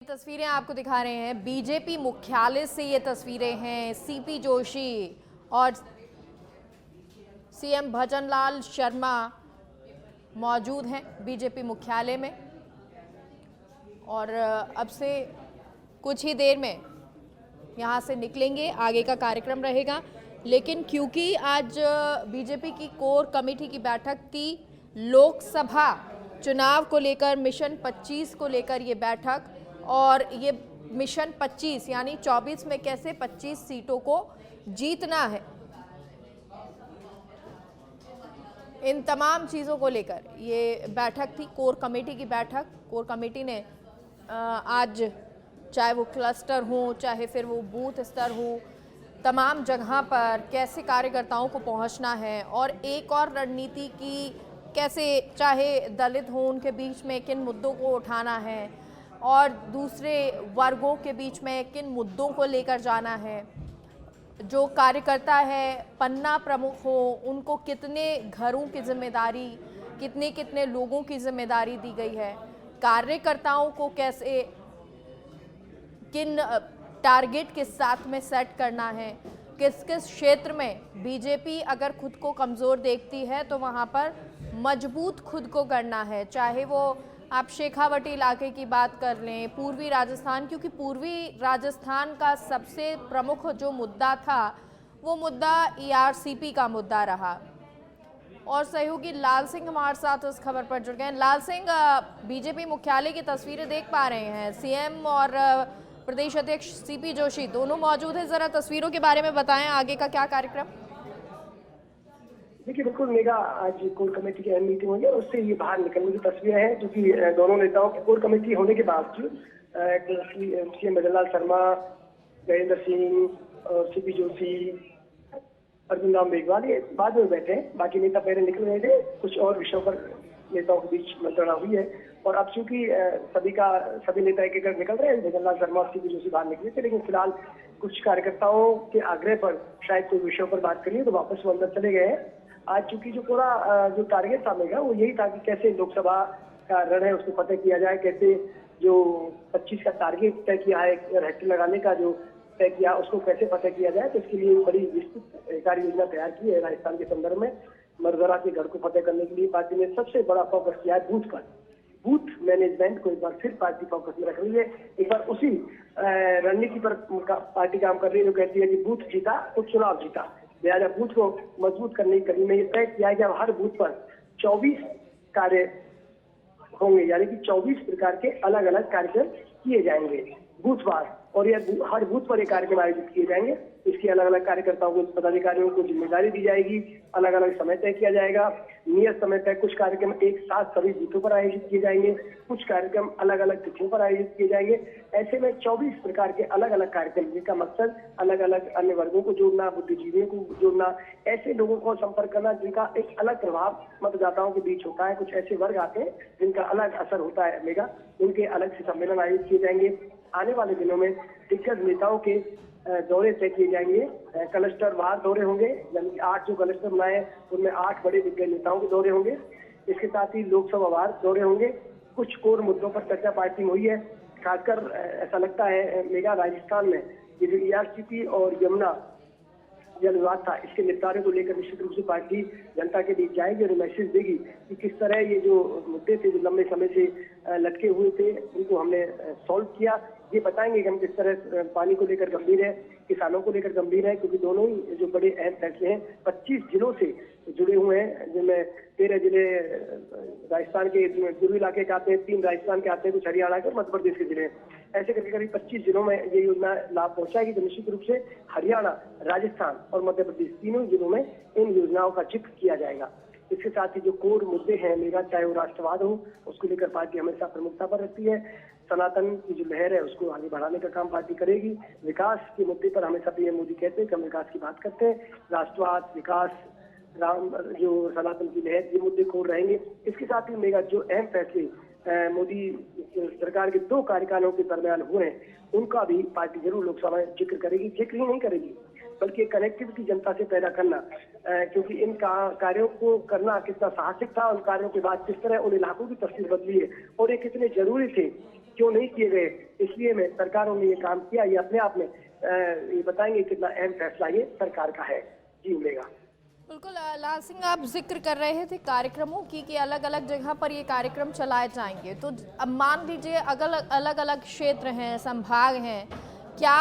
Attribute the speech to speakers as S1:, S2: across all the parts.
S1: तस्वीरें आपको दिखा रहे हैं बीजेपी मुख्यालय से। ये तस्वीरें हैं सीपी जोशी और सीएम भजनलाल शर्मा मौजूद हैं बीजेपी मुख्यालय में और अब से कुछ ही देर में यहां से निकलेंगे, आगे का कार्यक्रम रहेगा। लेकिन क्योंकि आज बीजेपी की कोर कमेटी की बैठक थी, लोकसभा चुनाव को लेकर मिशन 25 को लेकर ये बैठक, और ये मिशन 25 यानी 24 में कैसे 25 सीटों को जीतना है, इन तमाम चीज़ों को लेकर ये बैठक थी, कोर कमेटी की बैठक। कोर कमेटी ने आज चाहे वो क्लस्टर हो, चाहे फिर वो बूथ स्तर हो, तमाम जगह पर कैसे कार्यकर्ताओं को पहुंचना है और एक और रणनीति की कैसे, चाहे दलित हो उनके बीच में किन मुद्दों को उठाना है और दूसरे वर्गों के बीच में किन मुद्दों को लेकर जाना है। जो कार्यकर्ता है, पन्ना प्रमुख हो, उनको कितने घरों की जिम्मेदारी, कितने कितने लोगों की जिम्मेदारी दी गई है, कार्यकर्ताओं को कैसे किन टारगेट के साथ में सेट करना है, किस किस क्षेत्र में बीजेपी अगर खुद को कमज़ोर देखती है तो वहाँ पर मजबूत खुद को करना है। चाहे वो आप शेखावटी इलाके की बात कर लें, पूर्वी राजस्थान, क्योंकि पूर्वी राजस्थान का सबसे प्रमुख जो मुद्दा था वो मुद्दा ईआरसीपी का मुद्दा रहा। और सहयोगी लाल सिंह हमारे साथ इस खबर पर जुड़ गए। लाल सिंह, बीजेपी मुख्यालय की तस्वीरें देख पा रहे हैं, सीएम और प्रदेश अध्यक्ष सीपी जोशी दोनों मौजूद हैं। जरा तस्वीरों के बारे में बताएं, आगे का क्या कार्यक्रम?
S2: देखिए, बिल्कुल मेगा आज कोर कमेटी की अहम मीटिंग हुई है, उससे ये बाहर निकलने की तस्वीरें हैं, क्योंकि दोनों नेताओं की कोर कमेटी होने के बावजूद सीएम भजनलाल शर्मा, गजेंद्र सिंह और सीपी जोशी, अर्जुन राम मेघवाल ये बाद में बैठे हैं। बाकी नेता पहले निकल रहे थे, कुछ और विषयों पर नेताओं के बीच मंत्रणा हुई है। और अब चूंकि सभी नेता एक एक निकल रहे हैं, भजनलाल शर्मा और सीपी जोशी बाहर निकले थे, लेकिन फिलहाल कुछ कार्यकर्ताओं के आग्रह पर शायद कोई विषयों पर बात करिए तो वापस वो अंदर चले गए हैं। आज चूंकि जो पूरा जो टारगेट सामने वो यही था कि कैसे लोकसभा का रण है उसको फतेह किया जाए, कैसे जो 25 का टारगेट तय किया है, हेक्टर लगाने का जो तय किया उसको कैसे फतेह किया जाए। तो इसके लिए बड़ी विस्तृत कार्य योजना तैयार की है। राजस्थान के संदर्भ में मरदरा के गढ़ को फतेह करने के लिए पार्टी ने सबसे बड़ा फोकस किया है बूथ पर। बूथ मैनेजमेंट को एक बार फिर पार्टी फोकस में रख रही है। एक बार उसी रणनीति पर पार्टी काम कर रही है जो कहती है कि बूथ जीता तो चुनाव जीता। लिहाजा बूथ को मजबूत करने के लिए में ये तय किया कि अब हर बूथ पर 24 कार्य होंगे, यानी कि 24 प्रकार के अलग अलग कार्यक्रम किए जाएंगे बूथवार, और यह हर बूथ पर एक कार्यक्रम आयोजित किए जाएंगे। इसके अलग अलग कार्यकर्ताओं को, पदाधिकारियों को जिम्मेदारी दी जाएगी, अलग अलग समय तय किया जाएगा, नियत समय तय। कुछ कार्यक्रम एक साथ सभी बूथों पर आयोजित किए जाएंगे, कुछ कार्यक्रम अलग अलग तिथियों पर आयोजित किए जाएंगे। ऐसे में 24 प्रकार के अलग अलग कार्यक्रम, जिनका मकसद अलग अलग अन्य वर्गों को जोड़ना, बुद्धिजीवियों को जोड़ना, ऐसे लोगों को संपर्क करना जिनका एक अलग प्रभाव मतदाताओं के बीच होता है। कुछ ऐसे वर्ग आते हैं जिनका अलग असर होता है मेगा, उनके अलग से सम्मेलन आयोजित किए जाएंगे। आने वाले दिनों में दिग्गज नेताओं के दौरे तय किए जाएंगे, क्लस्टर वार दौरे होंगे, यानी 8 जो क्लस्टर बनाए उनमें 8 बड़े दिग्गज नेताओं के दौरे होंगे। इसके साथ ही लोकसभा वार दौरे होंगे। कुछ कोर मुद्दों पर चर्चा पार्टी में हुई है, खासकर ऐसा लगता है मेगा राजस्थान में ये जो ईआरसीपी और यमुना जल विवाद था, इसके निपटारे को लेकर निश्चित रूप से पार्टी जनता के बीच जाएगी और मैसेज देगी कि किस तरह ये जो मुद्दे थे जो लंबे समय से लटके हुए थे उनको हमने सॉल्व किया। ये बताएंगे कि हम किस तरह पानी को लेकर गंभीर है, किसानों को लेकर गंभीर है, क्योंकि दोनों ही जो बड़े अहम फैसले हैं 25 जिलों से जुड़े हुए हैं, जिनमें 13 जिले राजस्थान के पूर्वी इलाके के आते हैं, 3 राजस्थान के आते हैं, कुछ हरियाणा के और मध्य प्रदेश के जिले हैं। ऐसे करके करीब 25 जिलों में ये योजना लाभ पहुंचाएगी। तो निश्चित रूप से हरियाणा, राजस्थान और मध्य प्रदेश तीनों जिलों में इन योजनाओं का जिक्र किया जाएगा। इसके साथ ही जो कोर मुद्दे हैं मेगा, चाहे वो राष्ट्रवाद हो, उसको लेकर पार्टी हमेशा प्रमुखता पर रखती है। सनातन की जो लहर है उसको आगे बढ़ाने का काम पार्टी करेगी। विकास के मुद्दे पर हमेशा पीएम मोदी कहते हैं कि हम विकास की बात करते हैं। राष्ट्रवाद, विकास, राम, जो सनातन की लहर, ये मुद्दे कोर रहेंगे। इसके साथ ही मेगा जो अहम फैसले मोदी सरकार के 2 कार्यकालों के दरमियान हुए हैं उनका भी पार्टी जरूर लोकसभा में जिक्र करेगी। जिक्र ही नहीं करेगी बल्कि कनेक्टिविटी जनता से पैदा करना, क्योंकि इन कार्यों को करना कितना साहसिक था, उन कार्यों के बाद किस तरह उन इलाकों की तस्वीर बदली है और ये कितने जरूरी थे, क्यों नहीं किए गए, इसलिए में सरकारों ने ये काम किया। ये अपने आप में ये बताएंगे कितना अहम फैसला ये सरकार का है। जी मिलेगा।
S1: बिल्कुल लाल सिंह, आप जिक्र कर रहे थे कार्यक्रमों की कि अलग अलग जगह पर ये कार्यक्रम चलाए जाएंगे, तो अब मान लीजिए अलग अलग क्षेत्र हैं, संभाग हैं, क्या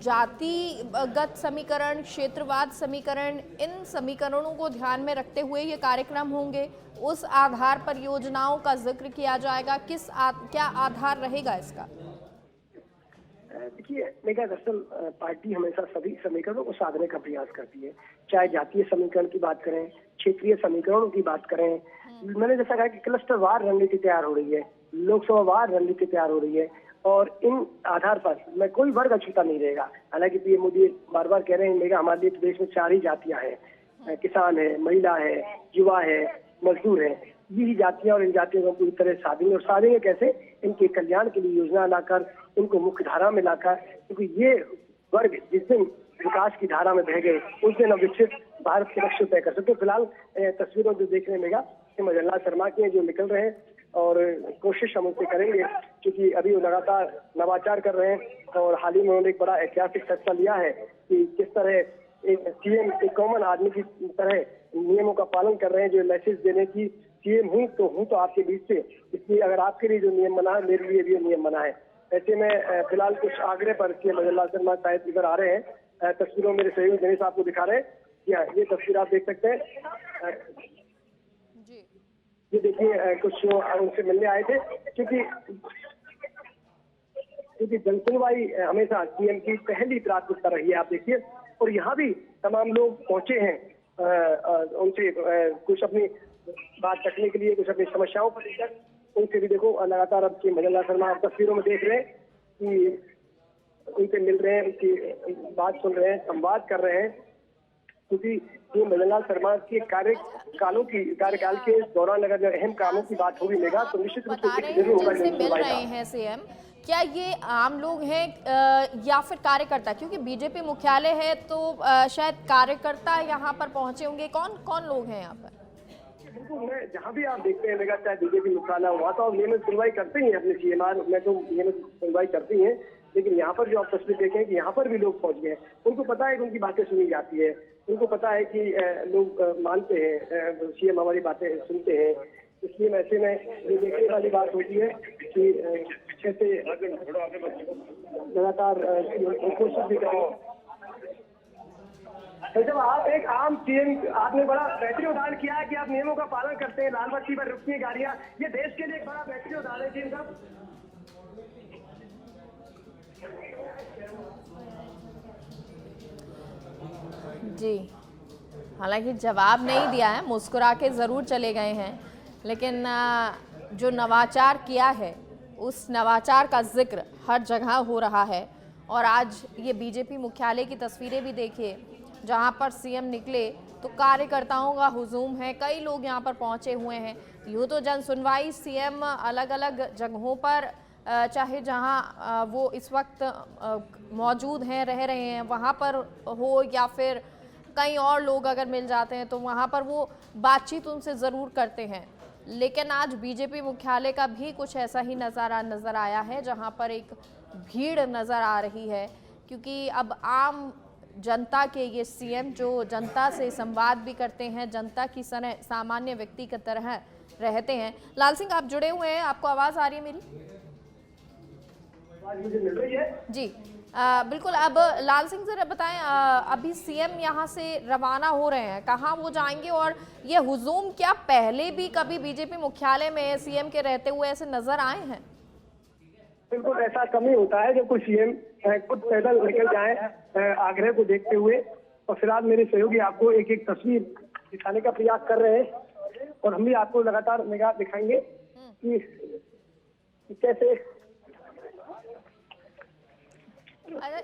S1: जातिगत समीकरण, क्षेत्रवाद समीकरण, इन समीकरणों को ध्यान में रखते हुए ये कार्यक्रम होंगे? उस आधार पर योजनाओं का जिक्र किया जाएगा? क्या आधार रहेगा इसका?
S2: देखिए मेगा, दरअसल पार्टी हमेशा सभी समीकरणों को साधने का प्रयास करती है, चाहे जातीय समीकरण की बात करें, क्षेत्रीय समीकरणों की बात करें। मैंने जैसा कहा कि क्लस्टरवार रणनीति तैयार हो रही है, लोकसभा वार रणनीति तैयार हो रही है, और इन आधार पर मैं कोई वर्ग अछूता नहीं रहेगा। हालांकि पीएम मोदी बार बार कह रहे हैं मेगा, हमारे लिए देश में 4 ही जातियां हैं, किसान है, महिला है, युवा है, मजदूर है। यही जातियां और इन जातियों को पूरी तरह साधेंगे, और साधेंगे कैसे? इनके कल्याण के लिए योजना लाकर, इनको मुख्य धारा में लाकर, क्योंकि ये वर्ग जिस दिन विकास की धारा में बह गए उस दिन अब विकसित भारत के लक्ष्य तय कर सकते। फिलहाल तस्वीरों जो देख रहे हैं मदनलाल शर्मा की जो निकल रहे हैं, और कोशिश हम उनसे करेंगे, क्योंकि अभी वो लगातार नवाचार कर रहे हैं, और हाल ही में उन्होंने एक बड़ा ऐतिहासिक फैसला लिया है कि किस तरह एक सीएम एक कॉमन आदमी की तरह नियमों का पालन कर रहे हैं, जो मैसेज देने की सीएम हूँ तो आपके बीच से, इसलिए अगर आपके लिए जो नियम बना है मेरे लिए भी नियम बना है। ऐसे में फिलहाल कुछ आग्रह पर मदनलाल शर्मा शायद इधर आ रहे हैं। तस्वीरों मेरे सहयोगी दिनेश आपको दिखा रहे हैं, ये तस्वीर आप देख सकते हैं। ये देखिए कुछ उनसे मिलने आए थे, क्योंकि जनसुनवाई हमेशा सीएम की पहली प्राथमिकता रही है, आप देखिए। और यहाँ भी तमाम लोग पहुंचे हैं उनसे कुछ अपनी बात रखने के लिए, कुछ अपनी समस्याओं को लेकर। उनसे भी देखो लगातार अब की मदनलाल शर्मा आप तस्वीरों में देख रहे हैं कि उनसे मिल रहे हैं, उनकी बात सुन रहे हैं, संवाद कर रहे हैं, क्योंकि ये मदनलाल शर्मा के कार्यकाल के दौरान अगर अहम कामों की बात होगी मेगा, तो निश्चित रूप से जरूर होगा।
S1: जिनसे मिल रहे हैं सीएम, क्या ये आम लोग हैं या फिर कार्यकर्ता? क्योंकि बीजेपी मुख्यालय है तो शायद कार्यकर्ता यहाँ पर पहुंचे होंगे। कौन कौन लोग हैं यहाँ पर?
S2: मैं जहाँ भी आप देखते हैं मेगा, चाहे बीजेपी मुख्यालय हुआ तो नियमित सुनवाई करते ही अपने सीएमआर में, तो नियमित सुनवाई करती हैं। लेकिन यहाँ पर जो आप तस्वीर देखें कि यहाँ पर भी लोग पहुंच गए, उनको पता है कि उनकी बातें सुनी जाती है, उनको पता है कि लोग मानते हैं, सीएम हमारी बातें सुनते हैं। इसलिए ऐसे में ये देखने वाली बात होती है कि कैसे लगातार कोशिश भी करें। जब आप एक आम सीएम, आपने बड़ा बेहतरीन उदाहरण किया है कि आप नियमों का पालन करते हैं, लाल बत्ती पर रुकती है गाड़ियां, ये देश के लिए एक बड़ा बेहतरीन उदाहरण है जी साहब।
S1: जी, हालांकि जवाब नहीं दिया है, मुस्कुरा के ज़रूर चले गए हैं, लेकिन जो नवाचार किया है उस नवाचार का जिक्र हर जगह हो रहा है। और आज ये बीजेपी मुख्यालय की तस्वीरें भी देखिए, जहां पर सीएम निकले तो कार्यकर्ताओं का हुजूम है, कई लोग यहां पर पहुंचे हुए हैं। यूँ तो जन सुनवाई सीएम अलग अलग जगहों पर, चाहे जहां वो इस वक्त मौजूद हैं, रह रहे हैं, वहां पर हो, या फिर कई और लोग अगर मिल जाते हैं तो वहां पर वो बातचीत उनसे ज़रूर करते हैं। लेकिन आज बीजेपी मुख्यालय का भी कुछ ऐसा ही नज़ारा नज़र आया है, जहां पर एक भीड़ नज़र आ रही है, क्योंकि अब आम जनता के ये सीएम जो जनता से संवाद भी करते हैं, जनता की तरह सामान्य व्यक्ति की तरह रहते हैं। लाल सिंह, आप जुड़े हुए हैं, आपको आवाज़ आ रही है मेरी?
S2: मुझे मिल रही है
S1: जी। बिल्कुल। अब लाल सिंह जरा बताएं, अभी सीएम यहाँ से रवाना हो रहे हैं, कहाँ वो जाएंगे? और ये हुजूम क्या पहले भी कभी बीजेपी मुख्यालय में सीएम के रहते हुए ऐसे नजर आए हैं?
S2: बिल्कुल ऐसा कम ही होता है जब कोई सीएम खुद पैदल निकल जाए आग्रह को देखते हुए। और फिलहाल मेरे सहयोगी आपको एक एक तस्वीर दिखाने का प्रयास कर रहे हैं, और हम भी आपको लगातार निगाह दिखाएंगे कि कैसे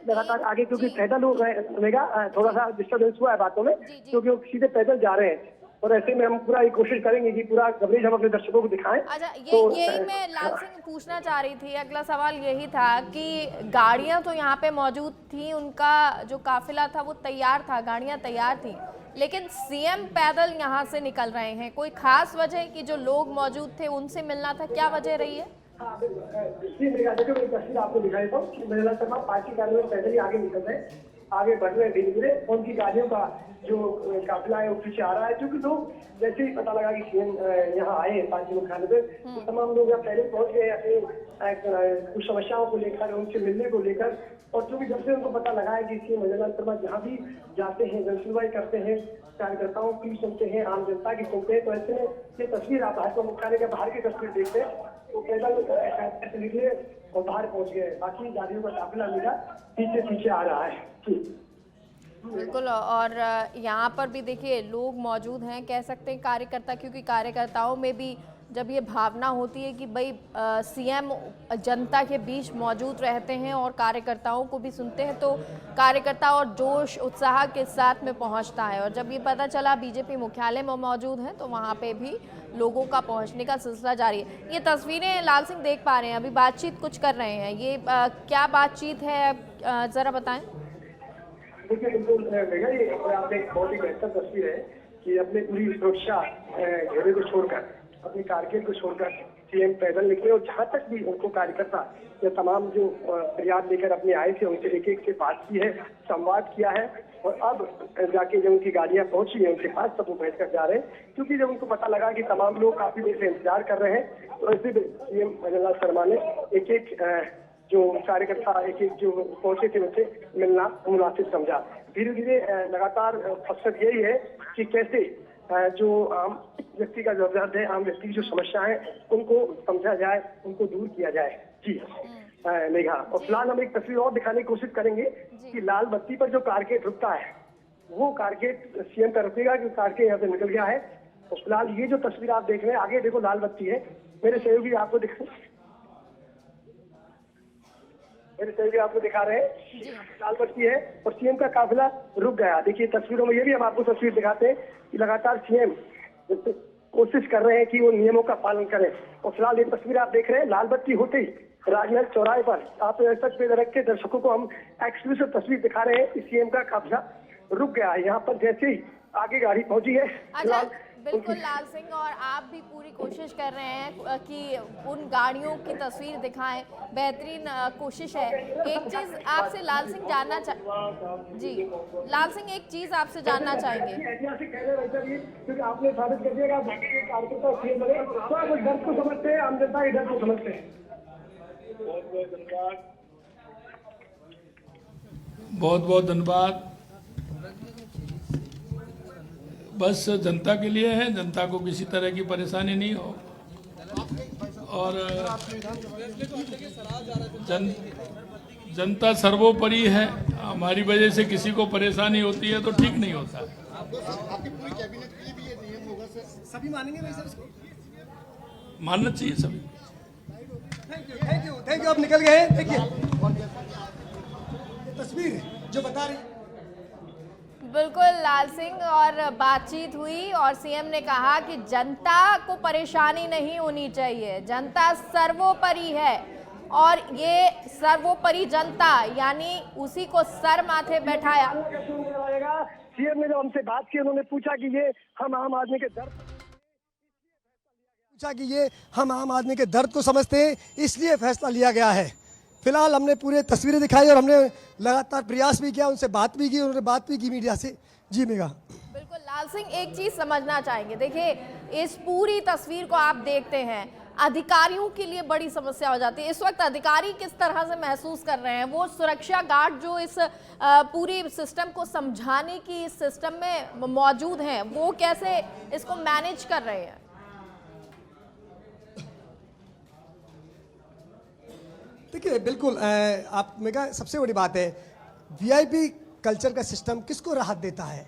S2: लगातार आगे, क्योंकि पैदल लोग रहेगा, थोड़ा सा डिस्टर्बेंस हुआ है बातों में, क्योंकि वो सीधे पैदल जा रहे हैं। और ऐसे में हम पूरा ये कोशिश करेंगे कि पूरा कवरेज हम अपने दर्शकों को दिखाएं।
S1: अच्छा, यही मैं लाल सिंह पूछना चाह रही थी, अगला सवाल यही था कि गाड़ियां तो यहाँ पे मौजूद थी, उनका जो काफिला था वो तैयार था, गाड़ियां तैयार थी, लेकिन सीएम पैदल यहाँ से निकल रहे हैं। कोई खास वजह कि जो लोग मौजूद थे उनसे मिलना था, क्या वजह रही है?
S2: हाँ बिल्कुल मेरा देखो मैं तस्वीर आपको दिखाई देता हूँ। मृणाल शर्मा पार्टी कार्यालय में पैदल ही आगे निकल रहे हैं, आगे बढ़ रहे हैं धीरे धीरे। उनकी गाड़ियों का जो काफिला है वो पीछे आ रहा है, क्योंकि लोग जैसे ही पता लगा कि सीएम यहाँ आए हैं पार्टी मुख्यालय पे, तो तमाम लोग यहाँ पहले पहुंच गए अपनी कुछ समस्याओं को लेकर, उनसे मिलने को लेकर। और चूंकि जब से उनको पता लगा है कि सीएम मृणाल शर्मा जहाँ भी जाते हैं जनसुनवाई करते हैं, कार्यकर्ताओं की सुनते हैं, आम जनता की सुनते हैं, तो ऐसे में ये तस्वीर आप भाजपा मुख्यालय के बाहर की तस्वीर देखते हैं, तो पैदल से निकले और बाहर पहुंच गए। बाकी गाड़ियों का काफिला मेरा पीछे पीछे आ रहा है।
S1: बिल्कुल, और यहाँ पर भी देखिए लोग मौजूद हैं, कह सकते हैं कार्यकर्ता, क्योंकि कार्यकर्ताओं में भी जब ये भावना होती है कि भाई सीएम जनता के बीच मौजूद रहते हैं और कार्यकर्ताओं को भी सुनते हैं, तो कार्यकर्ता और जोश उत्साह के साथ में पहुंचता है। और जब ये पता चला बीजेपी मुख्यालय में मौजूद हैं, तो वहाँ पे भी लोगों का पहुंचने का सिलसिला जारी है। ये तस्वीरें लाल सिंह देख पा रहे हैं, अभी बातचीत कुछ कर रहे हैं, ये क्या बातचीत है ज़रा बताएं।
S2: देखिए बिल्कुल मेघा, ये आपने एक बहुत ही बेहतर तस्वीर है कि अपने पूरी सुरक्षा घेरे को छोड़कर, अपने कारगिल को छोड़कर सीएम पैदल निकले, और जहां तक भी उनको कार्यकर्ता या तमाम जो फरियाद लेकर अपने आए थे उनसे एक एक से बात की है, संवाद किया है। और अब जाके जब उनकी गाड़ियां पहुंची है उनके पास, तब वो बैठ कर जा रहे हैं, क्योंकि जब उनको पता लगा कि तमाम लोग काफी देर से इंतजार कर रहे हैं, तो ऐसे में सीएम मृणाल शर्मा ने एक एक जो कार्यकर्ता एक एक जो पहुंचे थे उनसे मिलना मुनासिब समझा। धीरे धीरे लगातार मकसद यही है कि कैसे जो आम व्यक्ति का जो दर्द है, आम व्यक्ति की जो समस्या है, उनको समझा जाए, उनको दूर किया जाए। जी मेघा, और फिलहाल हम एक तस्वीर और दिखाने की कोशिश करेंगे कि लाल बत्ती पर जो कारकेट रुकता है, वो कारकेट सीएम का रुकेगा, कि कारकेट यहाँ से निकल गया है। और फिलहाल ये जो तस्वीर आप देख रहे हैं, आगे देखो लाल बत्ती है, मेरे सहयोगी आपको दिखा रहे हैं, लाल बत्ती है और सीएम का काफिला रुक गया। देखिए तस्वीरों में ये भी हम आपको तस्वीर दिखाते हैं कि लगातार सीएम कोशिश कर रहे हैं कि वो नियमों का पालन करें। और फिलहाल ये तस्वीर आप देख रहे हैं, लाल बत्ती होते ही राजमहल चौराहे पर आप सच पे रख के दर्शकों को हम एक्सक्लूसिव तस्वीर दिखा रहे हैं कि सीएम का काफिला रुक गया है। यहाँ पर जैसे ही आगे गाड़ी पहुंची है, फिलहाल
S1: बिल्कुल लाल सिंह, और आप भी पूरी कोशिश कर रहे हैं कि उन गाड़ियों की तस्वीर दिखाएं, बेहतरीन कोशिश है। एक चीज आपसे लाल सिंह जानना जी लाल सिंह एक चीज आपसे जानना चाहेंगे।
S2: ऐतिहासिक क्योंकि आपने साबित कर दिया कि कार्यकर्ता सीएम बने, तो आप दर्द को समझते हैं, आम जनता के दर्द को समझते हैं।
S3: बहुत बहुत धन्यवाद। बस जनता के लिए है, जनता को किसी तरह की परेशानी नहीं हो, और जनता सर्वोपरि है। हमारी वजह से किसी को परेशानी होती है तो ठीक नहीं होता।
S4: आपकी पूरी कैबिनेट के लिए भी ये नियम होगा सर? सभी मानेंगे भाई सर इसको?
S3: मानना चाहिए सभी।
S4: Thank you. आप निकल गए। देखिए तस्वीर जो बता रही।
S1: बिल्कुल लाल सिंह, और बातचीत हुई और सीएम ने कहा कि जनता को परेशानी नहीं होनी चाहिए, जनता सर्वोपरि है, और ये सर्वोपरि जनता यानी उसी को सर माथे बैठाया।
S2: सीएम ने जब हमसे बात की, उन्होंने पूछा कि ये हम आम आदमी के दर्द को समझते हैं, इसलिए फैसला लिया गया है। फिलहाल हमने पूरे तस्वीरें दिखाई और हमने लगातार प्रयास भी किया, उनसे बात भी की, उन्होंने बात भी की मीडिया से। जी मेघा।
S1: बिल्कुल लाल सिंह, एक चीज समझना चाहेंगे, देखिए इस पूरी तस्वीर को आप देखते हैं, अधिकारियों के लिए बड़ी समस्या हो जाती है। इस वक्त अधिकारी किस तरह से महसूस कर रहे हैं, वो सुरक्षा गार्ड जो इस पूरी सिस्टम को समझाने की इस सिस्टम में मौजूद हैं, वो कैसे इसको मैनेज कर रहे हैं?
S4: देखिए बिल्कुल आप मेघा, सबसे बड़ी बात है वीआईपी कल्चर का सिस्टम किसको राहत देता है?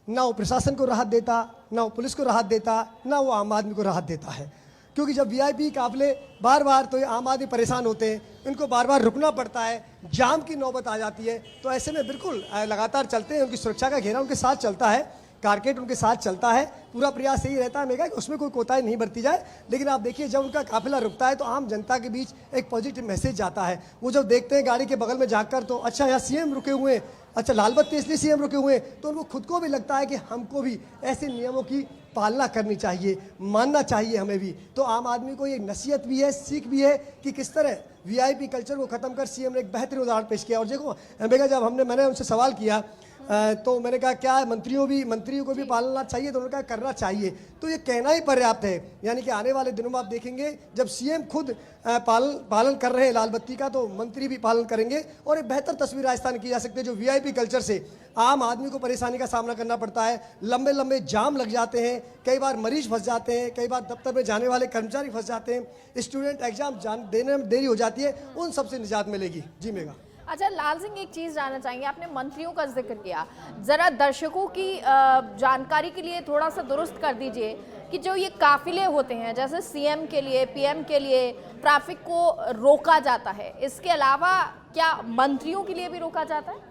S4: ना वो प्रशासन को राहत देता, ना वो पुलिस को राहत देता, ना वो आम आदमी को राहत देता है। क्योंकि जब वीआईपी काफिले बार बार, तो ये आम आदमी परेशान होते हैं, इनको बार बार रुकना पड़ता है, जाम की नौबत आ जाती है। तो ऐसे में बिल्कुल लगातार चलते हैं, उनकी सुरक्षा का घेरा उनके साथ चलता है, कारकेट उनके साथ चलता है। पूरा प्रयास यही रहता है मेघा कि उसमें कोई कोताही नहीं बरती जाए। लेकिन आप देखिए जब उनका काफिला रुकता है तो आम जनता के बीच एक पॉजिटिव मैसेज जाता है। वो जब देखते हैं गाड़ी के बगल में जाकर, तो अच्छा यहाँ सीएम रुके हुए हैं, अच्छा लाल बत्ती इसलिए सीएम रुके हुए हैं, तो उनको खुद को भी लगता है कि हमको भी ऐसे नियमों की पालना करनी चाहिए, मानना चाहिए हमें भी। तो आम आदमी को ये नसीहत भी है, सीख भी है कि किस तरह वीआईपी कल्चर को ख़त्म कर सीएम ने एक बेहतरीन उदाहरण पेश किया। और देखो बेगा, जब मैंने उनसे सवाल किया तो मैंने कहा क्या मंत्रियों को भी पालना चाहिए, तो उन्होंने कहा करना चाहिए। तो ये कहना ही पर्याप्त है। यानी कि आने वाले दिनों में आप देखेंगे जब सीएम खुद पालन कर रहे हैं लाल बत्ती का, तो मंत्री भी पालन करेंगे और एक बेहतर तस्वीर राजस्थान की जा सकती है। जो वीआईपी कल्चर से आम आदमी को परेशानी का सामना करना पड़ता है, लंबे लंबे जाम लग जाते हैं, कई बार मरीज फंस जाते हैं, कई बार दफ्तर में जाने वाले कर्मचारी फंस जाते हैं, स्टूडेंट एग्जाम देने में देरी हो जाती है, उन सबसे निजात मिलेगी। जी मेगा।
S1: अच्छा लाल सिंह, एक चीज जानना चाहेंगे, आपने मंत्रियों का जिक्र किया, जरा दर्शकों की जानकारी के लिए थोड़ा सा दुरुस्त कर दीजिए कि जो ये काफिले होते हैं, जैसे सीएम के लिए, पीएम के लिए ट्रैफिक को रोका जाता है, इसके अलावा क्या मंत्रियों के लिए भी रोका जाता है?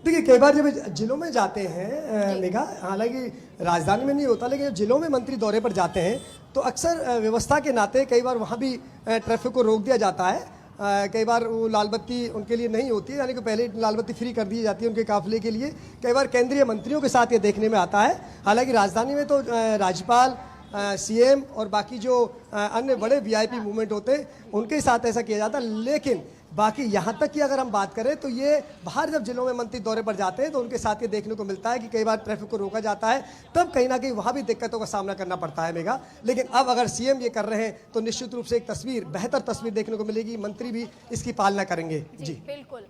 S4: देखिए कई बार जब जिलों में जाते हैं मेघा, हालांकि राजधानी में नहीं होता, लेकिन जब जिलों में मंत्री दौरे पर जाते हैं तो अक्सर व्यवस्था के नाते कई बार वहाँ भी ट्रैफिक को रोक दिया जाता है। कई बार वो लाल बत्ती उनके लिए नहीं होती है, यानी कि पहले लाल बत्ती फ्री कर दी जाती है उनके काफिले के लिए। कई बार केंद्रीय मंत्रियों के साथ ये देखने में आता है। हालांकि राजधानी में तो राज्यपाल, सीएम और बाकी जो अन्य बड़े वीआईपी मूवमेंट होते हैं उनके साथ ऐसा किया जाता है। लेकिन बाकी यहाँ तक कि अगर हम बात करें तो ये बाहर जब जिलों में मंत्री दौरे पर जाते हैं तो उनके साथ ये देखने को मिलता है कि कई बार ट्रैफिक को रोका जाता है, तब कहीं ना कहीं वहाँ भी दिक्कतों का सामना करना पड़ता है मेगा। लेकिन अब अगर सीएम ये कर रहे हैं तो निश्चित रूप से एक बेहतर तस्वीर देखने को मिलेगी, मंत्री भी इसकी पालना करेंगे। जी
S1: बिल्कुल,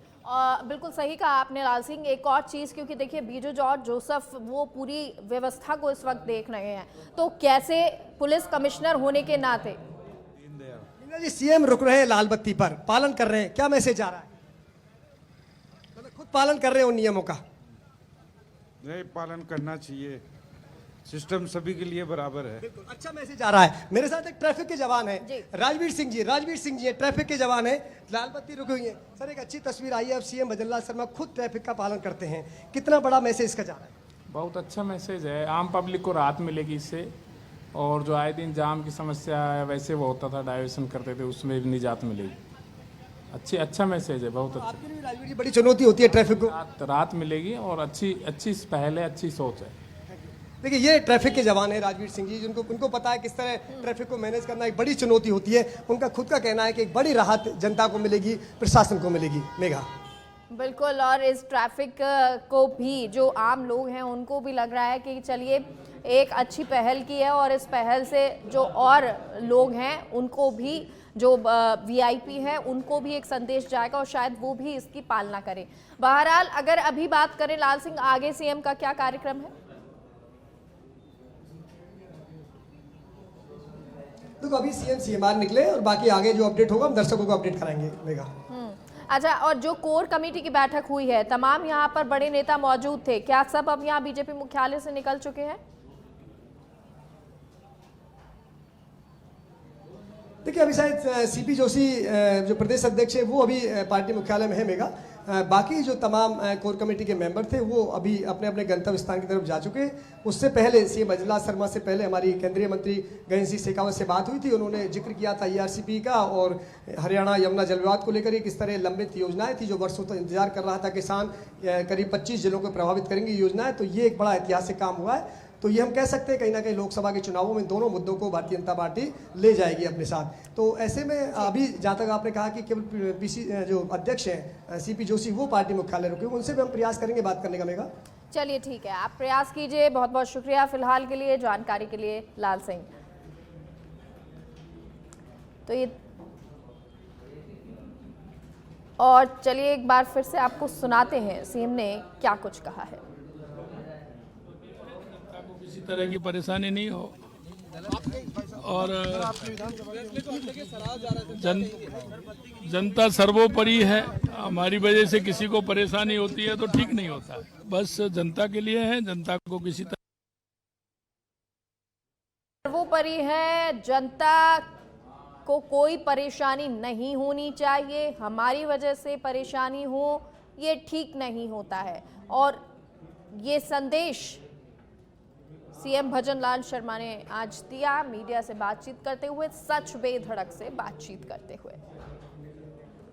S1: बिल्कुल सही कहा आपने लाल सिंह। एक और चीज़, क्योंकि देखिए बीजू जॉर्ज जोसेफ वो पूरी व्यवस्था को इस वक्त देख रहे हैं, तो कैसे पुलिस कमिश्नर होने के नाते
S4: जी सीएम रुक रहे हैं लाल बत्ती पर, पालन कर रहे हैं, क्या मैसेज आ रहा है? मतलब खुद पालन कर रहे हैं उन नियमों का?
S5: नहीं, पालन करना चाहिए, सिस्टम सभी के लिए बराबर है।
S4: बिल्कुल अच्छा मैसेज आ रहा है। मेरे साथ एक ट्रैफिक के जवान है, राजवीर सिंह जी है, ट्रैफिक के जवान है, लाल बत्ती रुकी हुई है। सर एक अच्छी तस्वीर आई है, अब सीएम भजन लाल शर्मा खुद ट्रैफिक का पालन करते हैं, कितना बड़ा मैसेज इसका जा रहा है?
S6: बहुत अच्छा मैसेज है, आम पब्लिक को राहत मिलेगी इससे, और जो आए दिन जाम की समस्या है वैसे वो होता था, डाइवर्शन करते थे, उसमें भी निजात मिलेगी। अच्छा मैसेज है, बहुत अच्छा।
S4: आपके लिए राजवीर जी बड़ी चुनौती होती है ट्रैफिक को,
S6: राहत मिलेगी और अच्छी पहल है, अच्छी सोच है।
S4: देखिए ये ट्रैफिक के जवान है राजवीर सिंह जी, जिनको उनको पता है किस तरह ट्रैफिक को मैनेज करना एक बड़ी चुनौती होती है। उनका खुद का कहना है कि एक बड़ी राहत जनता को मिलेगी, प्रशासन को मिलेगी। मेघा
S1: बिल्कुल, और इस ट्रैफिक को भी जो आम लोग हैं उनको भी लग रहा है कि चलिए एक अच्छी पहल की है, और इस पहल से जो और लोग हैं उनको भी, जो वीआईपी है उनको भी एक संदेश जाएगा और शायद वो भी इसकी पालना करें। बहरहाल अगर अभी बात करें लाल सिंह, आगे सीएम का क्या कार्यक्रम है?
S4: देखो अभी सीएम सीएमआर निकले और बाकी आगे जो अपडेट होगा हम दर्शकों को अपडेट कराएंगे। मेघा
S1: अच्छा, और जो कोर कमेटी की बैठक हुई है, तमाम यहाँ पर बड़े नेता मौजूद थे, क्या सब अब यहाँ बीजेपी मुख्यालय से निकल चुके हैं?
S4: देखिए अभी शायद सीपी जोशी जो प्रदेश अध्यक्ष है वो अभी पार्टी मुख्यालय में है मेगा। बाकी जो तमाम कोर कमेटी के मेंबर थे वो अभी अपने अपने गंतव्य स्थान की तरफ जा चुके। उससे पहले सीएम भजन लाल शर्मा से पहले हमारी केंद्रीय मंत्री गजेंद्र सिंह शेखावत से बात हुई थी। उन्होंने जिक्र किया था ईआरसीपी का और हरियाणा यमुना जल विवाद को लेकर किस तरह लंबित योजनाएं थी जो वर्षों तक इंतजार कर रहा था किसान, करीब 25 जिलों को प्रभावित करेंगी योजनाएं। तो ये एक बड़ा ऐतिहासिक काम हुआ है। तो ये हम कह सकते हैं कहीं ना कहीं लोकसभा के चुनावों में दोनों मुद्दों को भारतीय जनता पार्टी ले जाएगी अपने साथ। तो ऐसे में अभी जहाँ तक आपने कहा कि केवल पीसी जो अध्यक्ष हैं सीपी जोशी वो पार्टी मुख्यालय रुके, उनसे भी हम प्रयास करेंगे बात करने का। मेगा
S1: चलिए ठीक है, आप प्रयास कीजिए। बहुत बहुत शुक्रिया फिलहाल के लिए, जानकारी के लिए लाल सिंह। तो ये, और चलिए एक बार फिर से आपको सुनाते हैं सीएम ने क्या कुछ कहा है।
S3: किसी तरह की परेशानी नहीं हो, और जनता सर्वोपरि है। हमारी वजह से किसी को परेशानी होती है तो ठीक नहीं होता, बस जनता के लिए है, जनता को किसी तरह
S1: सर्वोपरि है, जनता को कोई परेशानी नहीं होनी चाहिए। हमारी वजह से परेशानी हो ये ठीक नहीं होता है, और ये संदेश सीएम भजन लाल शर्मा ने आज दिया मीडिया से बातचीत करते हुए, सच बेधड़क से बातचीत करते हुए।